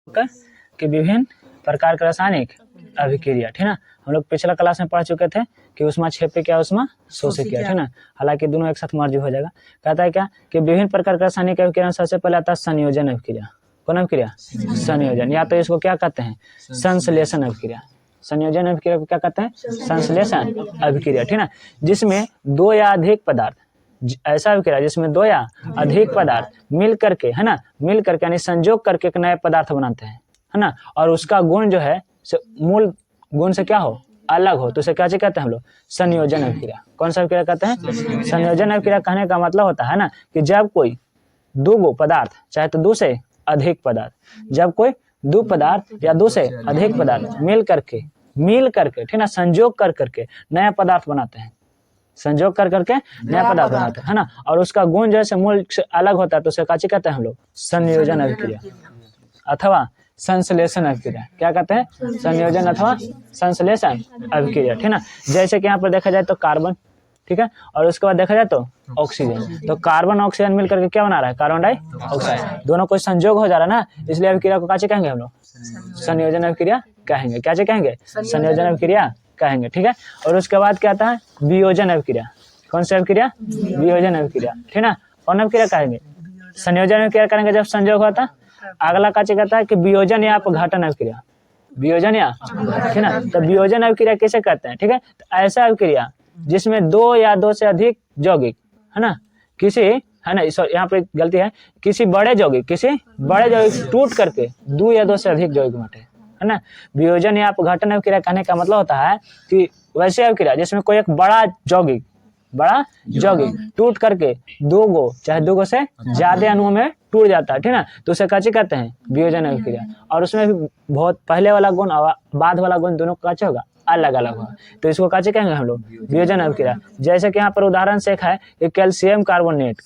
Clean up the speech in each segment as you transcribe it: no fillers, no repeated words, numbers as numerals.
कि विभिन्न प्रकार के रासायनिक अभिक्रिया, ठीक ना। हम लोग पिछला क्लास में पढ़ चुके थे कि उष्मा क्षेपी क्या उष्मा शोषी क्या, ठीक ना। हालांकि दोनों एक साथ मर्ज हो जाएगा। कहता है क्या कि विभिन्न प्रकार के रासायनिक अभिक्रिया सबसे पहले आता है संयोजन अभिक्रिया। कौन अभिक्रिया? संयोजन, या तो इसको क्या कहते हैं संश्लेषण अभिक्रिया। संयोजन अभिक्रिया को क्या कहते हैं? संश्लेषण अभिक्रिया, ठीक ना। जिसमें दो या अधिक पदार्थ, ऐसा अभिक्रिया जिसमें दो या अधिक पदार्थ मिल करके, है ना, मिल करके यानी संयोग करके एक नए पदार्थ बनाते हैं, है ना। और उसका गुण जो है मूल गुण से क्या हो, अलग हो, तो उसे क्या कहते हैं हम लोग? संयोजन अभिक्रिया। कौन सा अभिक्रिया कहते हैं? संयोजन अभिक्रिया। कहने का मतलब होता है ना कि जब कोई दो पदार्थ, चाहे तो दो से अधिक पदार्थ, जब कोई दो पदार्थ या दो से अधिक पदार्थ मिल करके, ठीक ना, संयोग कर करके नया पदार्थ बनाते हैं, संयोग कर करके नया पदार्थ बनाते हैं, है ना। और उसका गुण जैसे मूल से अलग होता है तो उसे क्या कहते हैं हम लोग? संयोजन अभिक्रिया अथवा संश्लेषण अभिक्रिया। क्या कहते हैं? संयोजन अथवा संश्लेषण अभिक्रिया, ठीक ना। जैसे कि यहाँ पर देखा जाए तो कार्बन, ठीक है, और उसके बाद देखा जाए तो ऑक्सीजन। तो कार्बन ऑक्सीजन मिलकर के क्या बना रहा है? Carbon dioxide. दोनों को संयोग हो जा रहा है ना, इसलिए अभिक्रिया को क्या कहेंगे हम लोग? संयोजन अभिक्रिया कहेंगे। क्या कहेंगे? संयोजन अभिक्रिया कहेंगे, ठीक है। और उसके बाद क्या आता है? वियोजन अभिक्रिया। कौन सी अभिक्रिया? वियोजन अभिक्रिया, ठीक ना। कौन अभिक्रिया कहेंगे? संयोजन अभिक्रिया करेंगे जब संयोग होता है। अगला क्या कहता है कि वियोजन या अपघटन अभिक्रिया। वियोजन या, ठीक ना। तो वियोजन अभिक्रिया किसे कहते हैं? ठीक है, तो ऐसा अभिक्रिया जिसमें दो या दो से अधिक यौगिक, है ना, किसी, है ना, यहाँ पे गलती है, किसी बड़े यौगिक टूट करके दो या दो से अधिक यौगिक बटे, है ना। वियोजन या अपघटन अभिक्रिया कहने का मतलब होता है कि वैसे अभिक्रिया जिसमें कोई एक बड़ा यौगिक टूट करके चाहे दो से ज्यादा अणुओं में टूट जाता है, ठीक ना, तो उसे क्या कहते हैं? वियोजन अभिक्रिया। और उसमें भी बहुत पहले वाला गुण और बाद वाला गुण दोनों का क्या होगा? अलग अलग होगा, तो इसको क्या कहेंगे हम लोग? वियोजन अभिक्रिया। जैसे कि यहाँ पर उदाहरण से एक है कि कैल्शियम कार्बोनेट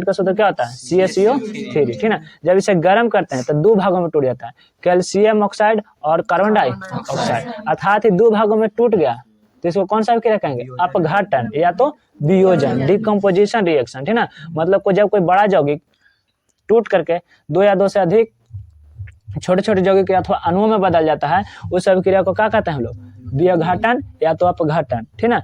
का सूत्र क्या होता है? CaCO3, ठीक ना। जब इसे गर्म करते हैं तो दो भागों में टूट जाता है, कैल्शियम ऑक्साइड और कार्बन डाइऑक्साइड, अर्थात ही दो भागों में टूट गया, तो इसको कौन सा अभिक्रिया कहेंगे? अपघटन या तो वियोजन, डिकम्पोजिशन रिएक्शन, ठीक ना। मतलब जब कोई बड़ा यौगिक टूट करके दो या दो से अधिक छोटे छोटे यौगिक अथवा अणुओं में बदल जाता है, उस अभिक्रिया को क्या कहते हैं हम लोग? विघटन या तो अपघटन, ठीक ना।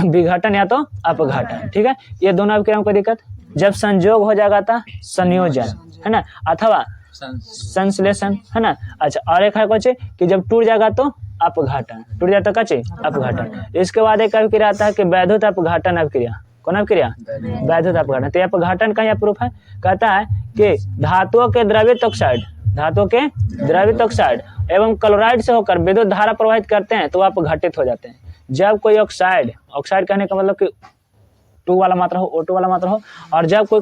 विघटन या तो अपघटन, ठीक है। ये दोनों अभिक्रियाओं को दिक्कत, जब संयोग हो जाएगा था संयोजन, है ना, अथवा संश्लेषण, है ना। अच्छा, और एक है कुछ कि जब टूट जाएगा तो अपघटन, टूट जाता कच्चे अपघटन। इसके बाद एक अभिक्रिया आता है कि वैद्युत अपघटन अभिक्रिया। कौन अभिक्रिया? वैद्युत अपघटन। तो अपघटन का यह प्रूफ है, कहता है कि धातुओं के द्रवित ऑक्साइड एवं क्लोराइड से होकर विद्युत धारा प्रवाहित करते हैं तो अपघटित हो जाते हैं। जब कोई ऑक्साइड कहने का मतलब कि O2 वाला मात्रा हो, और जब कोई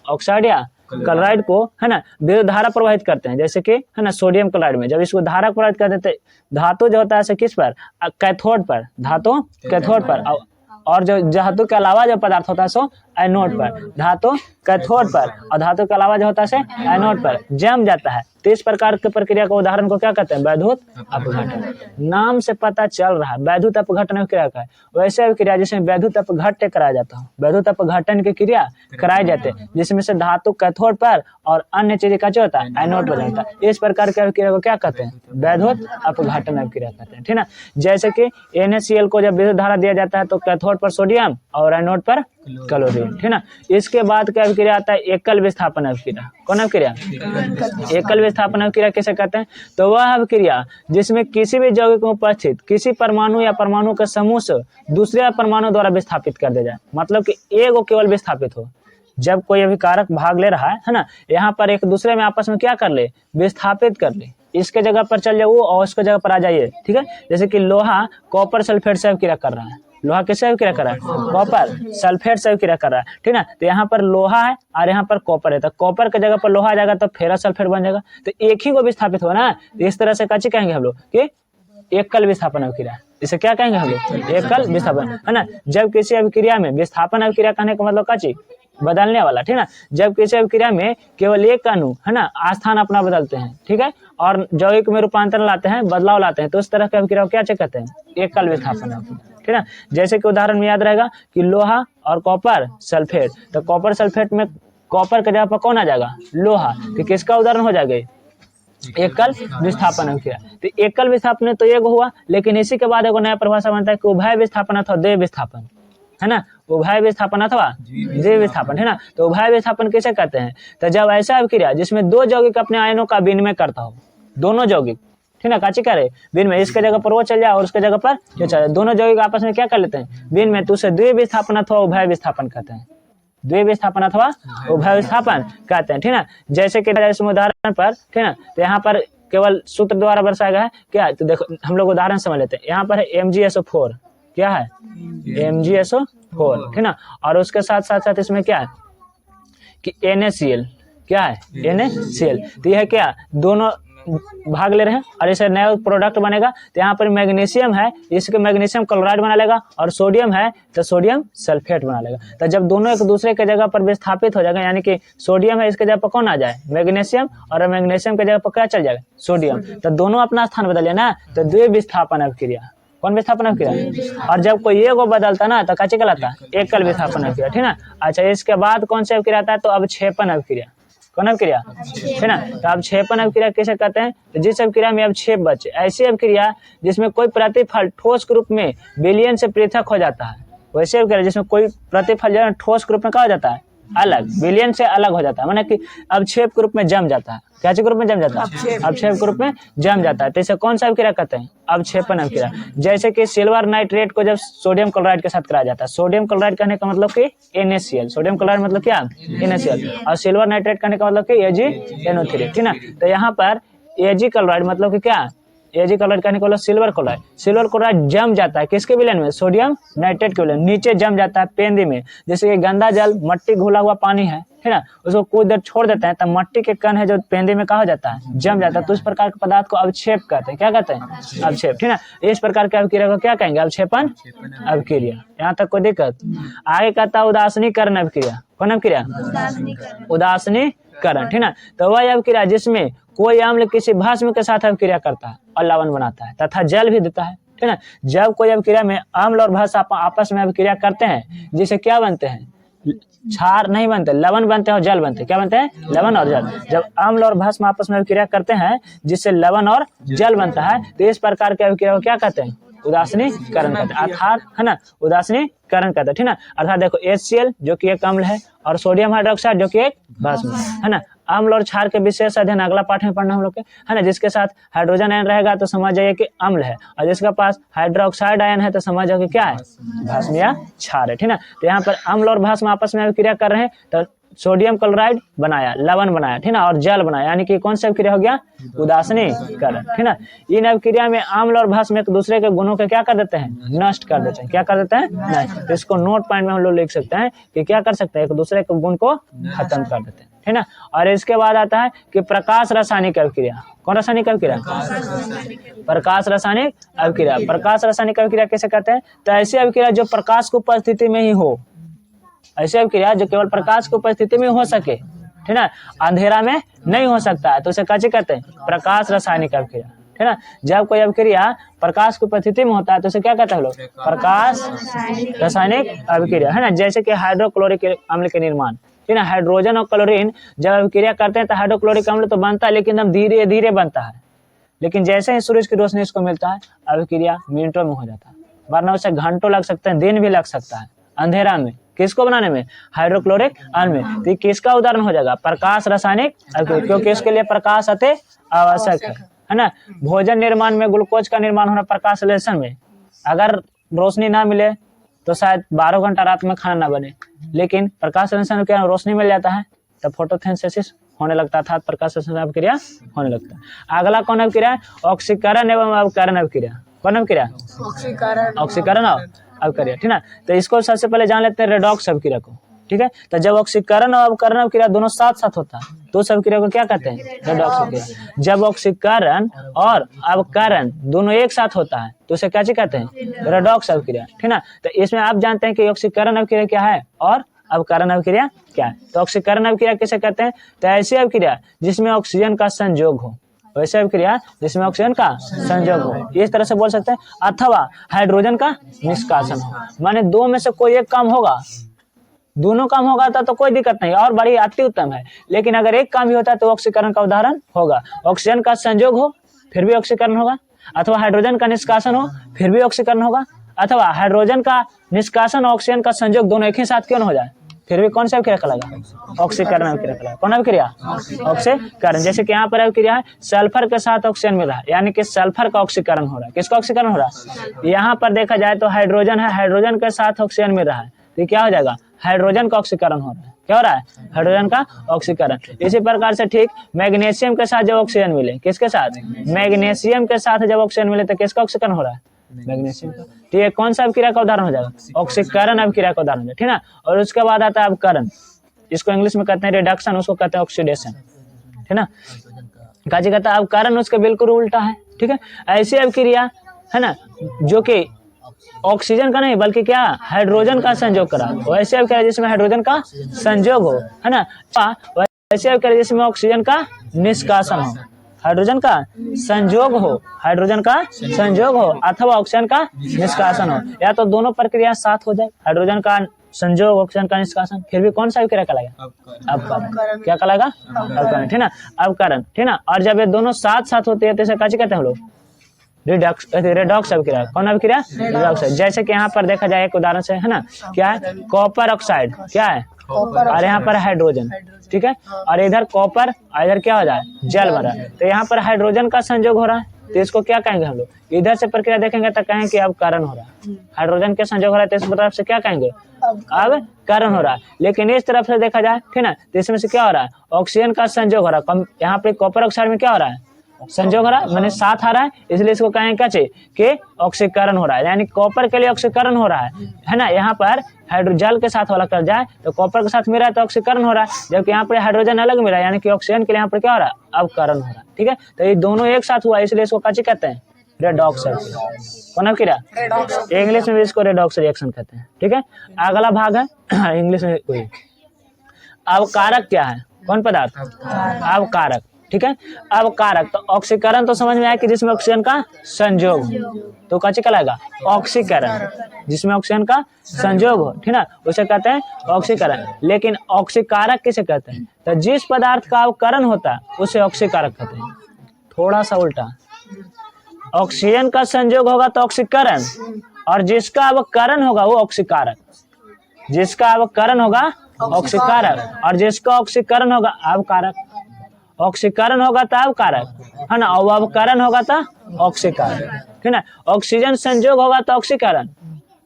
ऑक्साइड या क्लोराइड को, है ना, विद्युत धारा प्रवाहित करते हैं, जैसे कि, है ना, सोडियम क्लोराइड में जब इसको धारा प्रवाहित कर देते, धातु जो होता है किस पर? कैथोड पर, धातु कैथोड पर, और जो धातु के अलावा जो पदार्थ होता है सो एनोड पर। धातु कैथोड पर और धातु के अलावा जो होता है एनोड पर जम जाता है। तो इस प्रकार के प्रक्रिया को उदाहरण को क्या कहते हैं? वैद्युत अपघटन। नाम से पता चल रहा है वैद्युत अपघटन अभिक्रिया का है। वैसे अभिक्रिया जिसमें वैद्युत अपघट्य कराया जाता है, वैद्युत अपघटन की क्रिया कराए जाते हैं, जिसमें से धातु कैथोड पर और अन्य चीजें का जो होता है एनोड पर रहता है। इस प्रकार के अभिक्रिया को क्या कहते हैं? वैद्युत अपघटन अभिक्रिया कहते हैं, ठीक ना। जैसे कि NaCl को जब विद्युत धारा दिया जाता है तो कैथोड पर सोडियम और एनोड पर क्लोरीन, ठीक ना। इसके बाद क्या अभिक्रिया आता है? एकल विस्थापन अभिक्रिया। कौन अभिक्रिया? एकल विस्थापन अभिक्रिया किसे कहते हैं? तो वह अभिक्रिया जिसमें किसी भी यौगिक में उपस्थित किसी परमाणु या परमाणु के समूह से दूसरे परमाणु द्वारा विस्थापित कर दिया जाए, मतलब कि एक केवल विस्थापित हो। जब कोई अभिकारक भाग ले रहा है ना, यहाँ पर एक दूसरे में आपस में क्या कर ले? विस्थापित कर ले। इसके जगह पर चल जाओ और उसके जगह पर आ जाइए, ठीक है। जैसे कि लोहा कॉपर सल्फेट से अभिक्रिया कर रहा है, लोहा किससे अभिक्रिया कर रहा है? कॉपर सल्फेट से अभिक्रिया कर रहा है, ठीक ना। तो यहाँ पर लोहा है और यहाँ पर कॉपर है, तो कॉपर के जगह पर लोहा आ जाएगा तो फेरस सल्फेट बन जाएगा, तो एक ही को विस्थापित हो ना। इस तरह से काची कहेंगे हम लोग कि एकल विस्थापन अभिक्रिया। इसे क्या कहेंगे हम लोग? एकल विस्थापन, है ना। जब किसी अभिक्रिया में विस्थापन अभिक्रिया कहने का मतलब काची बदलने वाला, ठीक ना। जब किसी अभिक्रिया में केवल एक अणु, है ना, स्थान अपना बदलते हैं, ठीक है, और यौगिक में रूपांतरण लाते हैं, बदलाव लाते हैं, तो उस तरह की अभिक्रिया को क्या कहते हैं? एकल विस्थापन अभिक्रिया, ठीक है। जैसे कि उदाहरण में याद रहेगा कि लोहा और कॉपर सल्फेट, तो कॉपर सल्फेट में कॉपर के जगह पर कौन आ जाएगा? लोहा। तो किसका उदाहरण हो जाएगा? एकल विस्थापन अभिक्रिया। तो एकल विस्थापन तो एक हुआ, लेकिन इसी के बाद एक नया परिभाषा बनता है कि उभय विस्थापन अथवा द्वय विस्थापन, है ना, उभय विस्थापन अथवा द्वय विस्थापन, है ना। तो उभय विस्थापन किसे कहते हैं? तो जब ऐसा अभिक्रिया जिसमें दो यौगिक अपने आयनों का विनिमय करता हो, दोनों यौगिक, ठीक है, काची करे विनिमय, इसके जगह पर वो चल जाए और उसके जगह पर ये चल जाए, दोनों यौगिक आपस में क्या कर लेते हैं? विनिमय। तो उसे द्वय विस्थापन अथवा उभय विस्थापन कहते हैं, द्वय विस्थापन अथवा उभय विस्थापन कहते हैं, ठीक है। जैसे कि जैसे उदाहरण पर, ठीक है, तो यहाँ पर केवल सूत्र द्वारा दर्शाया गया है क्या? तो देखो हम लोग उदाहरण समझ लेते हैं। यहाँ पर है MgSO4, क्या है? MgSO4, ठीक ना। और उसके साथ साथ इसमें क्या है कि NaCl, क्या है? NaCl। तो यह क्या दोनों भाग ले रहे हैं और इसे नया प्रोडक्ट बनेगा। तो यहाँ पर मैग्नीशियम है, इसके मैग्नीशियम क्लोराइड बना लेगा, और सोडियम है तो सोडियम सल्फेट बना लेगा। तो जब दोनों एक दूसरे के जगह पर विस्थापित हो जाएगा, यानी कि सोडियम है इसके जगह पर कौन आ जाए? मैग्नीशियम, और मैग्नीशियम के जगह पर क्या चल जाएगा? सोडियम। तो दोनों अपना स्थान बदल ना, तो द्वय विस्थापन अभिक्रिया। कौन विस्थापन अभिक्रिया? और जब कोई एक बदलता ना तो काची कहलाता है? एकल विस्थापन अभिक्रिया, ठीक ना। अच्छा, इसके बाद कौन सी अभिक्रिया आता है? तो अवक्षेपण अभिक्रिया। कौन अभिक्रिया? है ना। तो अवक्षेपण अभिक्रिया किसे कहते हैं? तो जिस अभिक्रिया में अवक्षेप बचे, ऐसी अभिक्रिया जिसमें कोई प्रतिफल ठोस के रूप में विलयन से पृथक हो जाता है, वैसे अभिक्रिया जिसमें कोई प्रतिफल जो है ठोस के रूप में क्या हो जाता है? अलग, विलयन से अलग हो जाता है, माने कि अवक्षेप के रूप में जम जाता है। क्या के रूप में जम जाता है? अवक्षेप के रूप में जम जाता है। तो इसे कौन सा अभिक्रिया कहते हैं? अवक्षेपण अभिक्रिया। जैसे कि सिल्वर नाइट्रेट को जब सोडियम क्लोराइड के साथ कराया जाता है, सोडियम क्लोराइड कहने का मतलब कि NaCl, सोडियम क्लोराइड मतलब क्या? NaCl, और सिल्वर नाइट्रेट कहने का मतलब कि AgNO3, ठीक ना। तो यहाँ पर Ag क्लोराइड मतलब कि क्या? Ag क्लोराइड कहने का मतलब सिल्वर क्लोराइड, सिल्वर क्लोराइड जम जाता है किसके विलयन में? सोडियम नाइट्रेट के विलयन, नीचे जम जाता है पेंदी में। जैसे कि गंदा जल, मट्टी घोला हुआ पानी है ना, उसको कुछ देर छोड़ देते हैं तब मट्टी के कण है जो पेंदी में कहा हो जाता है? जम जाता है। तो इस प्रकार के पदार्थ को अवक्षेप कहते हैं। क्या कहते हैं? अवक्षेप, ठीक ना। इस प्रकार के अभिक्रिया को क्या कहेंगे? अवक्षेपण अभिक्रिया। यहाँ तक कोई दिक्कत? आगे कहता है उदासीनीकरण अभिक्रिया। कौन अभिक्रिया? उदासीनीकरण, ठीक ना। तो वह अभिक्रिया जिसमें कोई अम्ल किसी भस्म के साथ अभिक्रिया करता है और लवण बनाता है तथा जल भी देता है, ठीक ना। जब कोई अभिक्रिया में अम्ल और भस्म आपस में अभिक्रिया करते हैं, जिसे क्या बनते हैं? क्षार नहीं बनते, लवण बनते हैं और जल बनते हैं। क्या बनते हैं? लवण और जल। जब अम्ल और भस्म आपस में अभिक्रिया करते हैं जिससे लवण और जल बनता है, तो इस प्रकार के अभिक्रिया को क्या कहते हैं? उदासीनीकरण कहते हैं, अर्थात, है ना, उदासीनीकरण कहते हैं, ठीक ना। अर्थात देखो HCl जो कि एक अम्ल है और सोडियम हाइड्रोक्साइड जो कि एक भस्म है ना। अम्ल और क्षार के विशेष अध्ययन अगला पाठ में पढ़ना हम लोग के, है ना। जिसके साथ हाइड्रोजन आयन रहेगा तो समझ जाइए कि अम्ल है, और जिसके पास हाइड्रोक्साइड आयन है तो समझ जाओगे क्या है? भस्म या क्षार है, ठीक ना। तो यहाँ पर अम्ल और भस्म आपस में अभिक्रिया कर रहे हैं तो सोडियम क्लोराइड बनाया, लवण बनाया, ठीक ना, और जल बनाया, यानी कि कौन सा अभिक्रिया हो गया? उदासीनीकरण, ठीक ना। इन अभिक्रिया में अम्ल और भस्म एक दूसरे के गुणों के क्या कर देते हैं? नष्ट कर देते हैं। क्या कर देते हैं? नष्ट। तो इसको नोट पॉइंट में हम लोग लिख सकते हैं कि क्या कर सकते हैं? एक दूसरे के गुण को खत्म कर देते हैं, ठीक ना। और इसके बाद आता है कि प्रकाश रासायनिक अभिक्रिया। कौन रासायनिक अभिक्रिया? प्रकाश रासायनिक अभिक्रिया। प्रकाश रासायनिक अभिक्रिया कैसे कहते हैं? तो ऐसी अभिक्रिया जो प्रकाश की उपस्थिति में ही हो, ऐसी अभिक्रिया जो केवल प्रकाश की उपस्थिति में हो सके, ठीक ना, अंधेरा में नहीं हो सकता है, तो उसे कैसे कहते हैं? प्रकाश रासायनिक अभिक्रिया, ठीक ना। जब कोई अभिक्रिया प्रकाश की उपस्थिति में होता है तो उसे क्या कहते हैं लोग? प्रकाश रासायनिक अभिक्रिया, है ना। जैसे कि हाइड्रोक्लोरिक अम्ल के निर्माण, ठीक ना, हाइड्रोजन और क्लोरीन जब अभिक्रिया करते हैं तो हाइड्रोक्लोरिक अम्ल तो बनता है, लेकिन एकदम धीरे धीरे बनता है। लेकिन जैसे ही सूरज की रोशनी इसको मिलता है, अभिक्रिया मिनटों में हो जाता है, वरना उसे घंटों लग सकते हैं, दिन भी लग सकता है अंधेरा में। किसको बनाने में? हाइड्रोक्लोरिक अम्ल में। तो किसका उदाहरण हो जाएगा? प्रकाश रासायनिक अभिक्रिया, क्योंकि इसके लिए प्रकाश अति आवश्यक है ना। भोजन निर्माण में ग्लूकोज का निर्माण होना प्रकाश संश्लेषण में, अगर रोशनी ना मिले तो शायद 12 घंटा रात में खाना ना बने, लेकिन प्रकाश संश्लेषण में क्या रोशनी मिल जाता है तो फोटोसिंथेसिस होने लगता था, प्रकाश संश्लेषण अभिक्रिया होने लगता है। अगला कौन अभिक्रिया? ऑक्सीकरण एवं अवकरण अभिक्रिया। कौन अभिक्रिया? ऑक्सीकरण और अभिक्रिया, ठीक ना। तो इसको सबसे पहले जान लेते हैं रेडॉक्स अभिक्रिया को, ठीक है। तो जब ऑक्सीकरण और अवकरण अभिक्रिया दोनों साथ साथ होता है तो उस अभिक्रिया को क्या कहते हैं? रेडॉक्स अभिक्रिया। जब ऑक्सीकरण और अवकरण दोनों एक साथ होता है तो उसे क्या कहते हैं? रेडॉक्स अभिक्रिया, ठीक ना। तो इसमें आप जानते हैं कि ऑक्सीकरण अभिक्रिया क्या है और अवकरण अभिक्रिया क्या है। तो ऑक्सीकरण अभिक्रिया किसे कहते हैं? तो ऐसी अभिक्रिया जिसमें ऑक्सीजन का संयोग हो, वैसे अभिक्रिया जिसमें ऑक्सीजन का संयोग हो, इस तरह से बोल सकते हैं, अथवा हाइड्रोजन का निष्कासन हो। माने दो में से कोई एक काम होगा दोनों काम होगा तो कोई दिक्कत नहीं और बड़ी अति उत्तम है। लेकिन अगर एक काम भी होता है तो ऑक्सीकरण का उदाहरण होगा। ऑक्सीजन का संयोग हो फिर भी ऑक्सीकरण होगा, अथवा हाइड्रोजन का निष्कासन हो फिर भी ऑक्सीकरण होगा, अथवा हाइड्रोजन का निष्कासन और ऑक्सीजन का संयोग दोनों एक ही साथ क्यों न हो जाए, फिर भी कौन सा अभिक्रिया कहलाएगा? ऑक्सीकरण अभिक्रिया कहलाएगा। कौन अभिक्रिया? ऑक्सीकरण। जैसे कि यहाँ पर अभिक्रिया है सल्फर के साथ ऑक्सीजन मिल रहा है, यानी कि सल्फर का ऑक्सीकरण हो रहा है। किसका ऑक्सीकरण हो रहा है? यहाँ पर देखा जाए तो हाइड्रोजन है, हाइड्रोजन के साथ ऑक्सीजन मिल रहा है, तो क्या हो जाएगा? हाइड्रोजन का ऑक्सीकरण हो रहा है। क्या हो रहा है? हाइड्रोजन का ऑक्सीकरण। इसी प्रकार से ठीक मैग्नीशियम के साथ जब ऑक्सीजन मिले, किसके साथ? मैग्नीशियम के साथ जब ऑक्सीजन मिले तो किसका ऑक्सीकरण हो रहा है? मैग्नीशियम का। ठीक है, कौन सा अभिक्रिया का उदाहरण हो जाएगा? ऑक्सीकरण अभिक्रिया का उदाहरण हो जाएगा, ठीक है ना। और उसके बाद आता है अवकरण, इसको इंग्लिश में कहते हैं रिडक्शन, उसको कहते हैं ऑक्सीडेशन, ठीक ना। काजी कहता है अवकरण उसके बिल्कुल उल्टा है, ठीक है। ऐसी अभिक्रिया है ना जो कि ऑक्सीजन का नहीं बल्कि क्या हाइड्रोजन का संयोग करा, वैसे अभिक्रिया जिसमें हाइड्रोजन का संयोग हो, है ना। वैसे अभिक्रिया जिसमें ऑक्सीजन का निष्कासन हो, हाइड्रोजन का संयोग हो, हाइड्रोजन का संयोग हो अथवा ऑक्सीजन का निष्कासन हो, या तो दोनों प्रक्रिया साथ हो जाए, हाइड्रोजन का संयोग ऑक्सीजन का निष्कासन, फिर भी कौन सा अभिक्रिया कहलाएगा? अवकरण। क्या कहलाएगा? अवकरण, ठीक ना। अवकरण, ठीक ना। और जब ये दोनों साथ साथ होते हैं तो इसे काची कहते हैं हम लोग? रेडॉक्स अभिक्रिया। कौन अभिक्रिया? रेडॉक्स। जैसे कि यहाँ पर देखा जाए एक उदाहरण से, है ना, क्या है? कॉपर ऑक्साइड, क्या है? और यहाँ पर हाइड्रोजन, ठीक है। और इधर कॉपर और इधर क्या हो जाए? जल भरा, तो यहाँ पर हाइड्रोजन का संयोग हो रहा है, तो इसको क्या कहेंगे हम लोग? इधर से प्रक्रिया देखेंगे तो कहेंगे कि अवकरण हो रहा है। हाइड्रोजन के संयोग हो रहा है तो इस तरफ से क्या कहेंगे? अवकरण हो रहा है। लेकिन इस तरफ से देखा जाए, ठीक ना, तो इसमें से क्या हो रहा है? ऑक्सीजन का संयोग हो रहा है। यहाँ पे कॉपर ऑक्साइड में क्या हो रहा है? संयोग हो रहा है, मैंने साथ आ रहा है, इसलिए इसको कहेंगे क्या चाहिए कि ऑक्सीकरण हो रहा है, यानी कॉपर के लिए ऑक्सीकरण हो रहा है ना। यहाँ पर हाइड्रोजन के साथ वाला कर जाए तो कॉपर के साथ मिला है तो ऑक्सीकरण हो रहा है, जबकि यहाँ पर हाइड्रोजन अलग मिला है, यानी कि ऑक्सीजन के लिए यहाँ पर क्या हो रहा है? अवकरण हो रहा है, ठीक है। तो ये दोनों एक साथ हुआ, इसलिए इसको काची कहते हैं? रेडॉक्स। कौन अभिक्रिया? इंग्लिश में भी इसको रेडॉक्स रिएक्शन कहते हैं, ठीक है। अगला भाग है इंग्लिश में कोई अवकारक क्या है? कौन पदार्थ? अवकारक, ठीक है। अवकारक, तो ऑक्सीकरण तो समझ में आया कि जिसमें ऑक्सीजन का संयोग हो, तो काची कहलाएगा? ऑक्सीकरण। जिसमें ऑक्सीजन का संयोग हो, ठीक ना, उसे कहते हैं ऑक्सीकरण। लेकिन ऑक्सीकारक किसे कहते हैं? तो जिस पदार्थ का अवकरण होता है उसे ऑक्सीकारक कहते हैं। थोड़ा सा उल्टा, ऑक्सीजन का संयोग होगा तो ऑक्सीकरण, और जिसका अवकरण होगा वो ऑक्सीकारक। जिसका अवकरण होगा ऑक्सीकारक और जिसका ऑक्सीकरण होगा अवकारक। ऑक्सीकरण होगा तो अवकारक, है ना, और अवकरण होगा तो ऑक्सीकारक, ठीक है। ऑक्सीजन संयोग होगा तो ऑक्सीकरण,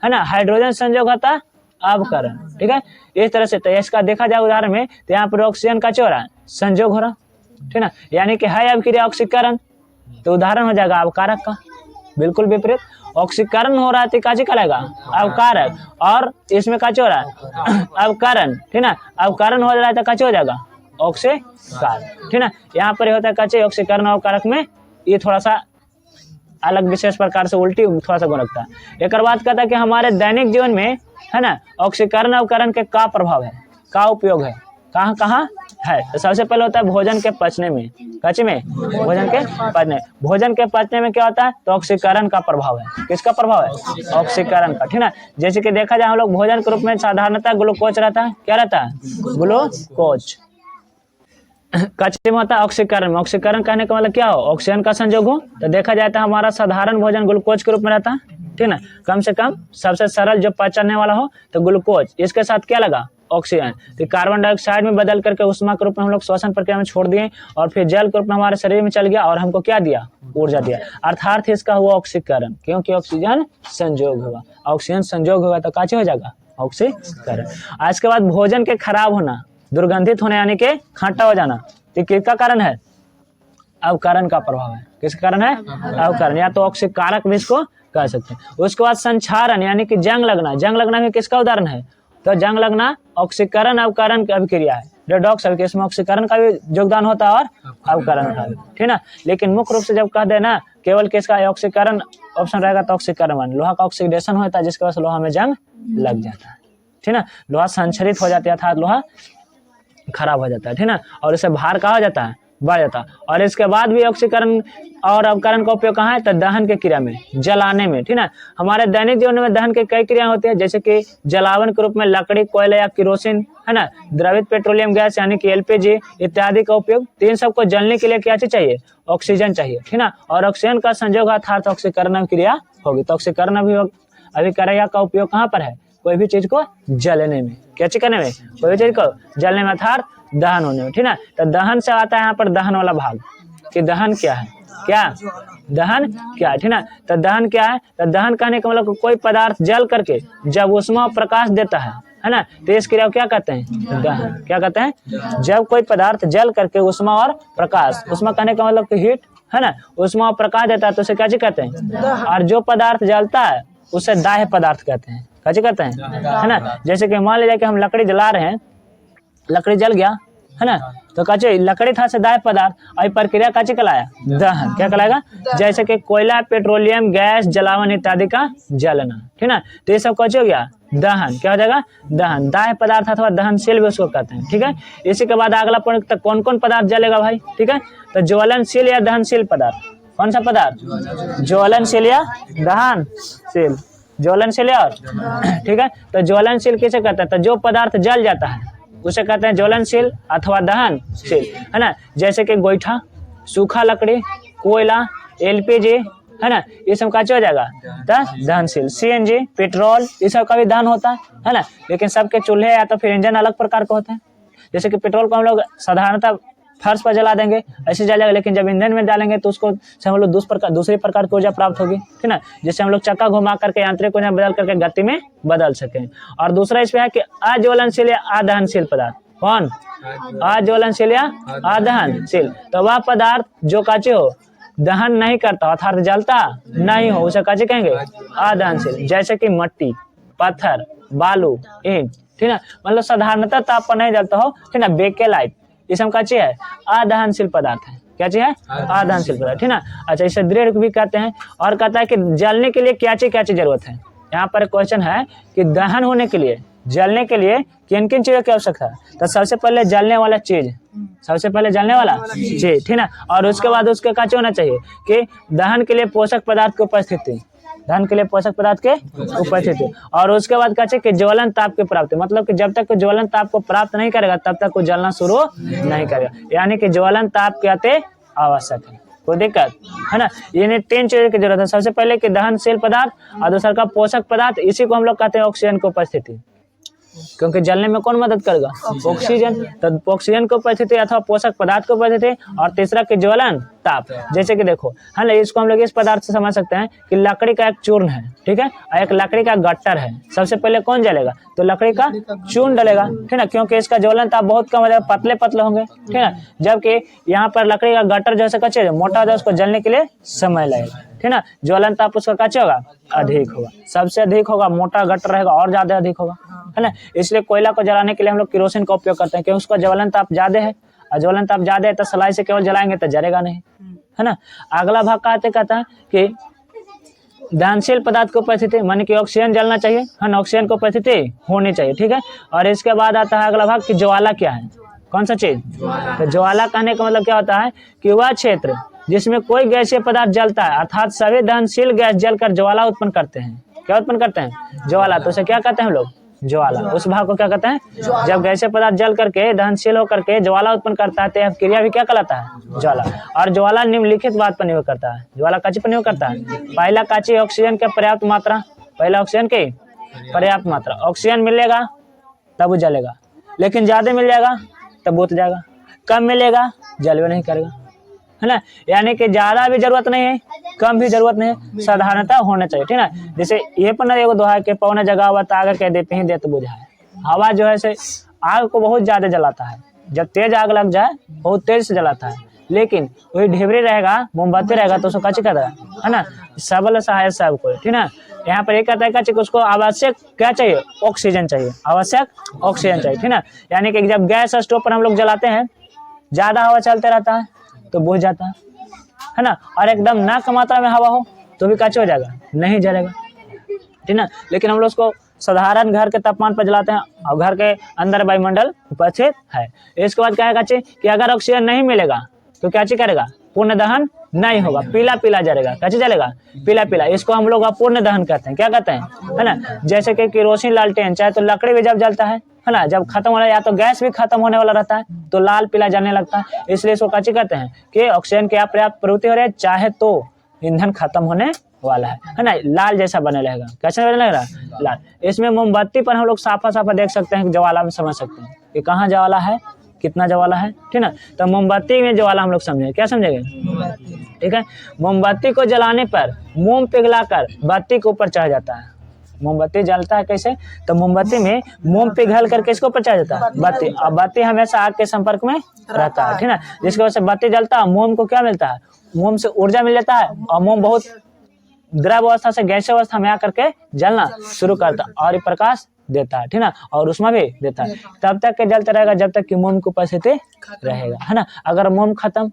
है ना, हाइड्रोजन संयोग होता है अवकरण, ठीक है। इस तरह से तो इसका देखा जाए उदाहरण में, तो यहाँ पर ऑक्सीजन का क्या हो रहा है? संयोग हो रहा, ठीक है, यानी कि है अभिक्रिया ऑक्सीकरण, तो उदाहरण हो जाएगा अवकारक का। बिल्कुल विपरीत, ऑक्सीकरण हो रहा है तो काची कहलाएगा? अवकारक, और इसमें काची हो रहा है? अवकरण, ठीक ना। अवकरण हो रहा है तो काची हो जाएगा? ऑक्सीकारक, ठीक ना। यहाँ पर होता है काची ऑक्सीकरण अवकारक में, ये थोड़ा सा अलग विशेष प्रकार से उल्टी थोड़ा सा गुण रखता है। एक बात कहता है कि हमारे दैनिक जीवन में, है ना, ऑक्सीकरण अवकरण के का प्रभाव है, का उपयोग है, कहाँ कहाँ है? तो सबसे पहले होता है भोजन के पचने में, कच्चे में भोजन के पचने, भोजन के पचने में क्या होता है? तो ऑक्सीकरण का प्रभाव है। किसका प्रभाव है? ऑक्सीकरण का, ठीक ना। जैसे कि देखा जाए हम लोग भोजन के रूप में साधारणतः ग्लूकोज रहता है, क्या रहता है? ग्लूकोज। कच्चे में होता है ऑक्सीकरण में, ऑक्सीकरण कहने का मतलब क्या हो? ऑक्सीजन का संयोग हो, तो देखा जाए तो हमारा साधारण भोजन ग्लूकोज के रूप में रहता है, ठीक ना। कम से कम सबसे सरल जो पचने वाला हो तो ग्लूकोज, इसके साथ क्या लगा? ऑक्सीजन। तो कार्बन डाइऑक्साइड में बदल करके उष्मा के रूप में हम लोग श्वसन प्रक्रिया में छोड़ दिए, और फिर जल के रूप में हमारे शरीर में चल गया और हमको क्या दिया? ऊर्जा दिया। अर्थात इसका हुआ ऑक्सीकरण, क्योंकि ऑक्सीजन संयोग हुआ। ऑक्सीजन संयोग होगा तो काचे हो जाएगा? ऑक्सीकरण। आज के बाद भोजन के खराब होना, दुर्गंधित होने, यानी कि खट्टा हो जाना, तो किसका कारण है? अवकरण का प्रभाव है। किसका कारण है? अवकरण, या तो ऑक्सीकारक भी इसको कह सकते हैं। उसके बाद संक्षारण, यानी कि जंग लगना। जंग लगना भी किसका उदाहरण है? तो जंग लगना ऑक्सीकरण अवकरण की अभिक्रिया है, रेडॉक्स अभिक्रिया। इसमें ऑक्सीकरण का भी योगदान होता है और अवकरण का भी, ठीक ना। लेकिन मुख्य रूप से जब कह देना केवल किसका ऑक्सीकरण ऑप्शन रहेगा तो ऑक्सीकरण मान, लोहा का ऑक्सीडेशन होता है जिसके वजह से लोहा में जंग लग जाता है, ठीक ना। लोहा संक्षरित हो जाता है, अर्थात लोहा खराब हो जाता है, ठीक ना। और इसे भार कहा जाता है? बढ़ जाता है। और इसके बाद भी ऑक्सीकरण और अवकरण का उपयोग कहाँ है, तो दहन की क्रिया में, जलाने में, ठीक ना। हमारे दैनिक जीवन में दहन की कई क्रिया होती है, जैसे कि जलावन के रूप में लकड़ी, कोयला या किरोसिन, है ना, द्रवित पेट्रोलियम गैस यानी कि एलपीजी इत्यादि का उपयोग। तो इन सबको जलने के लिए क्या चीज चाहिए, ऑक्सीजन चाहिए, ठीक ना। और ऑक्सीजन का संयोग अर्थात ऑक्सीकरण क्रिया होगी। तो ऑक्सीकरण अभिक्रिया का उपयोग कहाँ पर है, कोई भी चीज को जलने में, क्या चीज करने में, कोई भी चीज को जलने में अर्थात दहन होने में, ठीक ना। तो दहन से आता है यहाँ पर दहन वाला भाग कि दहन क्या है, क्या दहन क्या है, ठीक ना। तो दहन क्या है, तो दहन कहने का मतलब कोई पदार्थ जल करके जब ऊष्मा और प्रकाश देता है ना, तो इस क्रिया को क्या कहते हैं, दहन। क्या कहते हैं, जब कोई पदार्थ जल करके ऊष्मा और प्रकाश, ऊष्मा कहने का मतलब हीट, है ना, ऊष्मा और प्रकाश देता है तो उसे क्या चीज कहते हैं। और जो पदार्थ जलता है उसे दाह्य पदार्थ कहते हैं, क्या चीज कहते हैं, है ना। जैसे कि मान लीजिए कि हम लकड़ी जला रहे हैं, लकड़ी जल गया, है ना, तो कच्चे लकड़ी था से दाह्य पदार्थ, और प्रक्रिया का चीज कहलाया, दहन। क्या कहलाएगा, जैसे कि कोयला, पेट्रोलियम गैस, जलावन इत्यादि का जलना, ठीक ना। तो ये सब कच्चे हो गया दहन। क्या हो जाएगा, दहन। दाह्य पदार्थ अथवा दहनशील भी उसको कहते हैं, ठीक है। इसी के बाद अगला पॉइंट, तो कौन कौन पदार्थ जलेगा भाई, ठीक है। तो ज्वलनशील या दहनशील पदार्थ, कौन सा पदार्थ, ज्वलनशील या दहनशील, ज्वलनशील और, ठीक है। तो ज्वलनशील किसे कहते हैं, तो जो पदार्थ जल जाता है उसे कहते हैं ज्वलनशील अथवा दहनशील, है ना। जैसे कि गोईठा, सूखा लकड़ी, कोयला, एलपीजी, है ना, ये सब का हो जाएगा दहनशील। सीएनजी, पेट्रोल, ये सब का भी दहन होता है ना। लेकिन सबके चूल्हे या तो फिर इंजन अलग प्रकार के होते हैं। जैसे कि पेट्रोल को हम लोग साधारणतः फर्श पर जला देंगे, ऐसे जलेगा, लेकिन जब ईंधन में डालेंगे तो उसको से हम लोग दूसरी प्रकार की ऊर्जा प्राप्त होगी, ठीक ना। जिससे हम लोग चक्का घुमा करके यांत्रिक ऊर्जा बदल करके गति में बदल सकें। और दूसरा इसमें है कि अज्वलनशील या अदहनशील पदार्थ, कौन, अज्वलनशील या अदहनशील, तो वह पदार्थ जो काचे हो दहन नहीं करता अर्थात जलता नहीं हो, उसे काचे कहेंगे, अदहनशील। जैसे कि मट्टी, पत्थर, बालू, ईंट, ठीक ना, मतलब साधारणतः ताप पर नहीं जलता हो, ठीक ना। बेकेलाइट, ये सब क्या चीज है, अदहनशील पदार्थ है, क्या चीज है, अदहनशील पदार्थ, ठीक ना। अच्छा, इसे दृढ़ भी कहते हैं। और कहता है कि जलने के लिए क्या चीज जरूरत है। यहाँ पर क्वेश्चन है कि दहन होने के लिए, जलने के लिए किन किन चीजों की आवश्यकता है। तो सबसे पहले जलने वाला चीज, सबसे पहले जलने वाला चीज, ठीक ना। और उसके बाद उसके क्या होना चाहिए कि दहन के लिए पोषक पदार्थ की उपस्थिति, दहन के लिए पोषक पदार्थ के उपस्थिति। और उसके बाद क्या कि ज्वलन ताप की प्राप्ति, मतलब कि जब तक ज्वलन ताप को प्राप्त नहीं करेगा तब तक वो जलना शुरू नहीं करेगा, यानी कि ज्वलन ताप के अति आवश्यक है, कोई दिक्कत है ना। ये 3 चीजों की जरूरत है। सबसे पहले कि दहनशील पदार्थ, और दूसरा का पोषक पदार्थ, इसी को हम लोग कहते हैं ऑक्सीजन की उपस्थिति, क्योंकि जलने में कौन मदद करेगा, ऑक्सीजन। तो ऑक्सीजन की उपस्थिति अथवा पोषक पदार्थ की उपस्थिति। और तीसरा की ज्वलन ताप, जैसे कि देखो, है ना, इसको हम लोग इस पदार्थ से समझ सकते हैं कि लकड़ी का एक चूर्ण है, ठीक है, और एक लकड़ी का गट्टर है। सबसे पहले कौन जलेगा, तो लकड़ी का चूर्ण डलेगा, ठीक है, क्योंकि इसका ज्वलन ताप बहुत कम हो जाएगा, पतले पतले होंगे, ठीक है। जबकि यहाँ पर लकड़ी का गट्टर जैसे कच्चे मोटा हो जाए, उसको जलने के लिए समय लगेगा, ठीक है। ज्वलन ताप उसका कच्चे होगा, अधिक होगा, सबसे अधिक होगा, मोटा गट्टर रहेगा और ज्यादा अधिक होगा, है ना। इसलिए कोयला को जलाने के लिए हम लोग केरोसिन का उपयोग करते हैं, क्योंकि उसका ज्वलन ताप ज्यादा है, और ज्वलन ताप ज्यादा है तो सलाई से केवल जलाएंगे तो जलेगा नहीं, है ना। अगला भाग कहता है कि दहनशील पदार्थ की उपस्थिति, माने कि ऑक्सीजन जलना चाहिए, है ना, ऑक्सीजन की उपस्थिति होनी चाहिए, ठीक है। और इसके बाद आता है अगला भाग कि ज्वाला क्या है, कौन सा चीज, तो ज्वाला कहने का मतलब क्या होता है कि वह क्षेत्र जिसमें कोई गैसीय पदार्थ जलता है, अर्थात सभी दहनशील गैस जलकर ज्वाला उत्पन्न करते हैं। क्या उत्पन्न करते हैं, ज्वाला। तो उसे क्या कहते हैं हम लोग, ज्वाला। उस भाग को क्या कहते हैं, जब गैसीय पदार्थ जल करके दहनशील होकर के ज्वाला उत्पन्न करता है, तो यह क्रिया भी क्या कहलाता है, ज्वाला। और ज्वाला निम्नलिखित बात पर निर्भर करता है, ज्वाला काची पर निर्भर करता है। पहला काची ऑक्सीजन के पर्याप्त मात्रा, पहला ऑक्सीजन की पर्याप्त मात्रा, ऑक्सीजन मिलेगा तब वो जलेगा, लेकिन ज्यादा मिल जाएगा तब बुझ जाएगा, कम मिलेगा जलवे नहीं करेगा, है ना। यानी कि ज्यादा भी जरूरत नहीं है, कम भी जरूरत नहीं है, साधारणतः होना चाहिए, ठीक ना। जैसे ये पर ना एगो दोहा के पौने जगह हुआ तागर कह देते हैं, दे तो बुझाए। हवा जो है से आग को बहुत ज्यादा जलाता है, जब तेज आग लग जाए बहुत तेज से जलाता है, लेकिन वही ढेबरी रहेगा, मोमबत्ती रहेगा तो उसको कच्ची कहता है ना, सबल सहाय सब को, ठीक ना। यहाँ पर एक कहता है कि उसको आवश्यक क्या चाहिए, ऑक्सीजन चाहिए, आवश्यक ऑक्सीजन चाहिए, ठीक ना। यानी कि जब गैस स्टोव पर हम लोग जलाते हैं, ज्यादा हवा चलते रहता है तो बुझ जाता है ना। और एकदम ना कम मात्रा में हवा हो तो भी कच्चा हो जाएगा, नहीं जलेगा, ठीक ना। लेकिन हम लोग उसको साधारण घर के तापमान पर जलाते हैं, और घर के अंदर वायुमंडल उपस्थित है। इसके बाद क्या है कच्चे कि अगर ऑक्सीजन नहीं मिलेगा तो क्या चीज करेगा, पूर्ण दहन नहीं होगा, पीला पीला जलेगा। क्या चीज जलेगा, पीला पीला। इसको हम लोग अपूर्ण दहन कहते हैं। क्या कहते हैं, है ना। जैसे कि केरोसिन, लालटेन, चाहे तो लकड़ी भी जब जलता है ना, जब खत्म हो रहा है या तो गैस भी खत्म होने वाला रहता है तो लाल पीला जलने लगता है। इसलिए इसको क्या चीज कहते हैं कि ऑक्सीजन की अपर्याप्त प्रवृत्ति हो रही है, चाहे तो ईंधन खत्म होने वाला है ना, लाल जैसा बने रहेगा। कैसे बने रहेगा, लाल। इसमें मोमबत्ती पर हम लोग साफा साफा देख सकते हैं, ज्वाला में समझ सकते हैं कि कहाँ ज्वाला है, कितना ज्वाला है, ठीक ना। तो मोमबत्ती में ज्वाला हम लोग समझेंगे। क्या समझेंगे, ठीक है। मोमबत्ती को जलाने पर मोम पिघलाकर बत्ती के ऊपर चढ़ जाता है। मोमबत्ती जलता है कैसे, तो मोमबत्ती में मोम पिघल करके इसको ऊपर चढ़ जाता है बत्ती। और बत्ती हमेशा आग के संपर्क में रहता है, ठीक ना। जिसकी वजह से बत्ती जलता है, मोम को क्या मिलता है, मोम से ऊर्जा मिल जाता है और मोम बहुत द्रव अवस्था से गैसीय अवस्था में आकर के जलना शुरू करता है और ये प्रकाश देता है, ठीक ना, और उसमें भी देता है। तब तक के जलता रहेगा जब तक कि मोम की उपस्थिति रहेगा, है ना। अगर मोम खत्म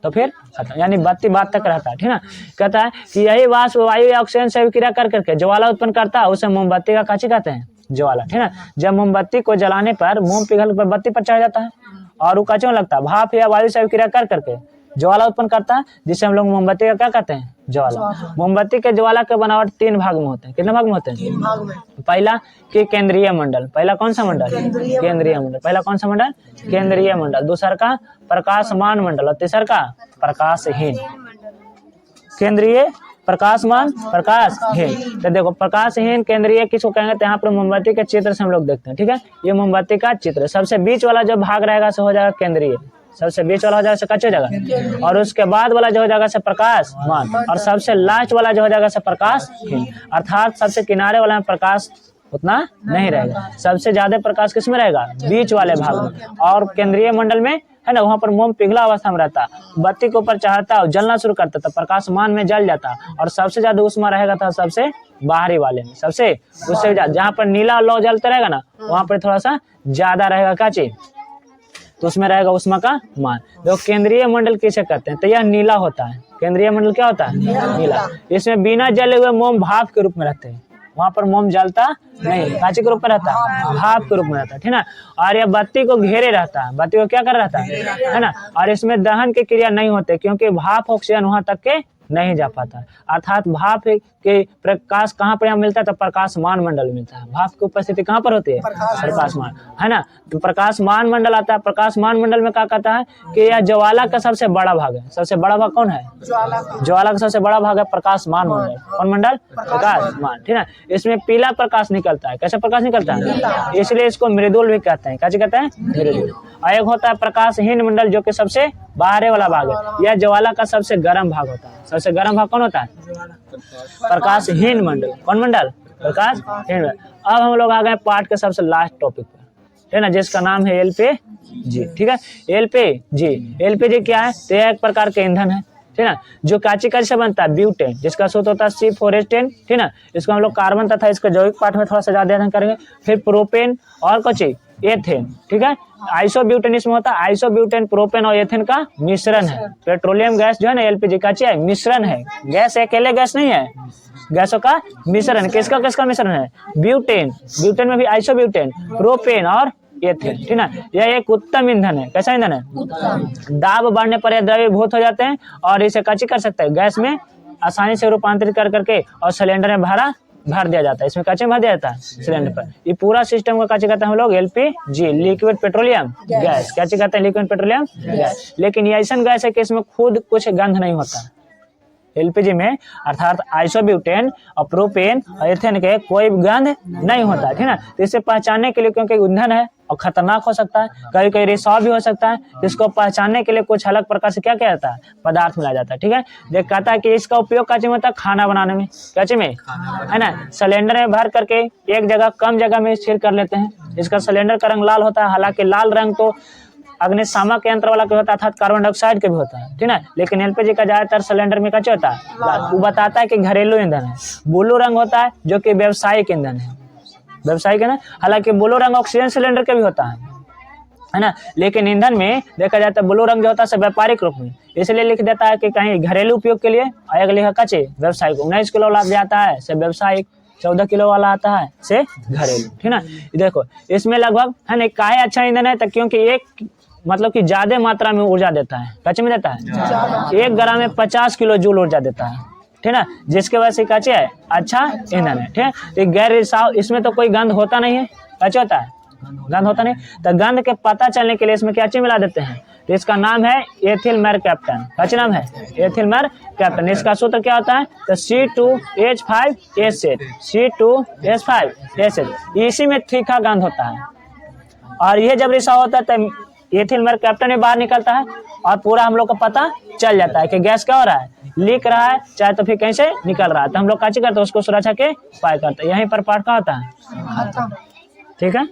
तो फिर खत्म, यानी बत्ती बात तक रहता है, ठीक ना। कहता है कि यही वाष्प वायु या ऑक्सीजन से विक्रिया कर करके ज्वाला उत्पन्न करता है, उसे मोमबत्ती का काची कहते हैं, ज्वाला, ठीक ना। जब मोमबत्ती को जलाने पर मोम पिघल कर बत्ती पर चढ़ जाता है और वो काचों लगता है, भाप या वायु से विक्रिया कर करके ज्वाला उत्पन्न करता है, जिसे हम लोग मोमबत्ती का क्या कहते हैं, ज्वाला। मोमबत्ती के ज्वाला के बनावट 3 भाग में होते हैं। कितने भाग में होते हैं, 3 भाग में। पहला कि केंद्रीय मंडल, पहला कौन सा मंडल, केंद्रीय मंडल। पहला कौन सा मंडल, केंद्रीय मंडल। दूसरा का प्रकाशमान मंडल और तीसरा का प्रकाशहीन। केंद्रीय, प्रकाशमान, प्रकाशहीन। तो देखो प्रकाशहीन केंद्रीय किसको कहेंगे, तो यहाँ पर मोमबत्ती के चित्र से हम लोग देखते हैं, ठीक है। ये मोमबत्ती का चित्र, सबसे बीच वाला जो भाग रहेगा सो हो जाएगा केंद्रीय, सबसे बीच वाला हो जाएगा कच्चे जगह, और उसके बाद वाला जो हो जाएगा से प्रकाशमान, और सबसे लास्ट वाला जो हो जाएगा से प्रकाशहीन। अर्थात सबसे किनारे वाला में प्रकाश उतना नहीं रहेगा, सबसे ज्यादा प्रकाश किस में रहेगा, बीच वाले भाग में। और केंद्रीय मंडल में है ना, वहाँ पर मोम पिघला अवस्था में रहता, बत्ती के ऊपर चढ़ता और जलना शुरू करता था, प्रकाशमान में जल जाता, और सबसे ज्यादा उष्मा रहेगा था सबसे बाहरी वाले में, सबसे उससे जहाँ पर नीला लौ जलता रहेगा ना, वहाँ पर थोड़ा सा ज्यादा रहेगा क्या चीज, तो उसमें रहेगा उष्मा का मान। देखो केंद्रीय मंडल किसे कहते हैं, तो यह नीला होता है। केंद्रीय मंडल क्या होता है, नीला। इसमें बिना जले हुए मोम भाप के रूप में रहते हैं, वहां पर मोम जलता नहीं, कांचे के रूप में रहता है, भाप के रूप में रहता है, ठीक ना। और यह बत्ती को घेरे रहता है, बत्ती को क्या कर रहता है ना। और इसमें दहन की क्रिया नहीं होते क्योंकि भाप ऑक्सीजन वहां तक के नहीं जा पाता। अर्थात भाप के प्रकाश कहाँ पर मिलता है, तो प्रकाशमान मंडल मिलता है। भाप की उपस्थिति कहाँ पर होती है, प्रकाशमान, है ना। तो प्रकाशमान मंडल आता है। प्रकाशमान मंडल में क्या कहता है कि यह ज्वाला का सबसे बड़ा भाग है। सबसे बड़ा भाग कौन है, ज्वाला का सबसे बड़ा भाग है प्रकाशमान मंडल। कौन मंडल, प्रकाशमान, ठीक है। इसमें पीला प्रकाश निकलता है। कैसा प्रकाश निकलता है, इसलिए इसको मृदुल भी कहते हैं। क्या कहते हैं, मृदुल। और एक होता है प्रकाशहीन मंडल जो कि सबसे बाहर वाला भाग है। यह ज्वाला का सबसे गर्म भाग होता है। सबसे गर्म भाग कौन होता है, प्रकाशहीन मंडल। कौन मंडल, प्रकाशहीन। अब हम लोग आ गए पार्ट के सबसे लास्ट टॉपिक पर, है ना, जिसका नाम है एलपीजी, ठीक है। एलपीजी क्या है, तो यह एक प्रकार का ईंधन है, ठीक है, जो काची से बनता है, ब्यूटेन, जिसका सूत्र होता है C4H10, ठीक है। इसको हम लोग कार्बन तथा इसके जैविक पार्ट में थोड़ा सा ज्यादा अध्ययन करेंगे। फिर प्रोपेन और कुछ एथेन, ठीक है। आइसोब्यूटेन इसमें होता है, आइसोब्यूटेन प्रोपेन और एथेन का मिश्रण है। पेट्रोलियम गैस जो है ना, एलपीजी का है, मिश्रण है। गैस अकेले गैस नहीं है, गैसों का मिश्रण। किसका किसका मिश्रण है, ब्यूटेन, ब्यूटेन में भी आइसोब्यूटेन, प्रोपेन और एथेन, ठीक ना। यह एक उत्तम ईंधन है। कैसा ईंधन है, दाब बढ़ने पर यह द्रवीभूत हो जाते हैं और इसे कच्ची कर सकते हैं, गैस में आसानी से रूपांतरित कर करके और सिलेंडर में भर दिया जाता है। इसमें कच्चे भर दिया जाता है सिलेंडर पर। ये पूरा सिस्टम को कच्चे कहते हैं हम लोग एलपीजी, लिक्विड पेट्रोलियम गैस। क्या कहते हैं, लिक्विड पेट्रोलियम गैस। लेकिन ये ऐसा गैस है कि इसमें खुद कुछ गंध नहीं होता एलपीजी में, अर्थात आइसोब्यूटेन और प्रोपेन और एथेन के कोई गंध नहीं होता है, ठीक है। तो इसे पहचानने के लिए, क्योंकि ईंधन है और खतरनाक हो सकता है, कभी कभी रिसाव भी हो सकता है, इसको पहचानने के लिए कुछ अलग प्रकार से क्या जाता है, पदार्थ मिलाया जाता है, ठीक है। देख कहता है कि इसका उपयोग क्या होता है, खाना बनाने में, क्या में, है ना। सिलेंडर में भर करके एक जगह कम जगह में स्थिर कर लेते हैं। इसका सिलेंडर का रंग लाल होता है, हालांकि लाल रंग तो अग्निशामक यंत्र वाला भी होता है, अर्थात कार्बन डाइऑक्साइड के भी होता है, ठीक है। लेकिन एलपीजी का ज्यादातर सिलेंडर में क्या होता है, वो बताता है कि घरेलू ईंधन है। ब्लू रंग होता है जो कि व्यावसायिक ईंधन है, व्यावसायिक है ना। हालांकि ब्लू रंग ऑक्सीजन सिलेंडर के भी होता है ना। लेकिन ईंधन में देखा जाता है ब्लू रंग जो होता है व्यापारिक रूप में, इसलिए लिख देता है कि कहीं घरेलू उपयोग के लिए, और लिखा कच्चे व्यावसायिक। 19 किलो वाला जाता है से व्यावसायिक, 14 किलो वाला आता है से घरेलू, ठीक है ना। देखो इसमें लगभग है ना, काहे अच्छा ईंधन है, तो क्योंकि मतलब कि ज्यादा मात्रा में ऊर्जा देता है। कच्चे में देता है 1 ग्राम में 50 किलो जूल ऊर्जा देता है, ठीक है, जिसके वजह से कच्चे है अच्छा ईंधन है, ठीक है। तो गैर रिसाव, इसमें तो कोई गंध होता नहीं है, कच्चे होता है, गंध होता नहीं। तो गंध के पता चलने के लिए इसमें क्या चीज मिला देते हैं, तो इसका नाम है एथिल मेरकैप्टन। क्या नाम है, एथिल मेरकैप्टन। इसका सूत्र क्या होता है, तो C2H5S8, C2H5S8, इसी में तीखा गंध होता है। और ये जब रिसाव होता है तो एथिल मेरकैप्टन में बाहर निकलता है और पूरा हम लोग को पता चल जाता है कि गैस क्या हो रहा है, लीक रहा है, चाहे तो फिर कहीं से निकल रहा है। तो हम लोग क्या करते हैं, उसको सुरक्षा के उपाय करते हैं। यहीं पर पाठ का होता है, ठीक है।